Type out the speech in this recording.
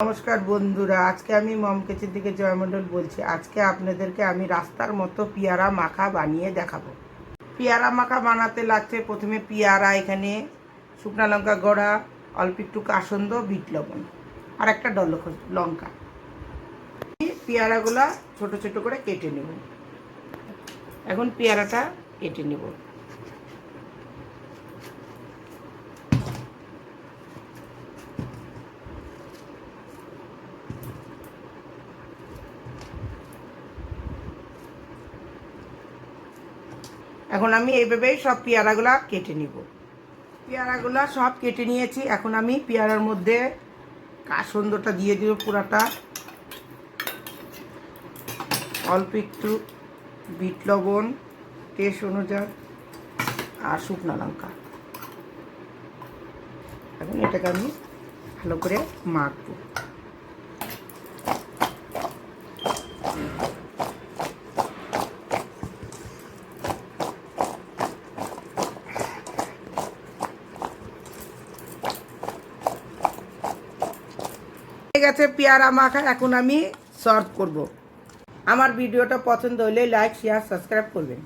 নমস্কার বন্ধুরা, আজকে আমি মম কিচেন থেকে জয়মণ্ডল বলছি। আজকে আপনাদেরকে আমি রাস্তার মতো পেয়ারা মাখা বানিয়ে দেখাবো। পেয়ারা মাখা বানাতে লাগছে প্রথমে পেয়ারা, এখানে শুকনো লঙ্কা গোড়া, অল্প একটু কাসন্দ, বিট লবণ আর একটা লঙ্কা। পেয়ারাগুলা ছোট ছোট করে কেটে নেব। এখন পেয়ারাটা কেটে নেব। এখন আমি এইভাবেই সব পেয়ারাগুলা কেটে নিব। পেয়ারাগুলা সব কেটে নিয়েছি। এখন আমি পেয়ারার মধ্যে কাসন্দটা দিয়ে দিব পুরাটা, অল্প একটু বিট লবণ টেস্ট অনুযায়ী আর শুকনো লঙ্কা। এখন এটাকে আমি ভালো করে মাখবো। ঠিক আছে, পেয়ারা মাখা এখন আমি সার্ভ করব। আমার ভিডিওটা পছন্দ হলে লাইক, শেয়ার, সাবস্ক্রাইব করবেন।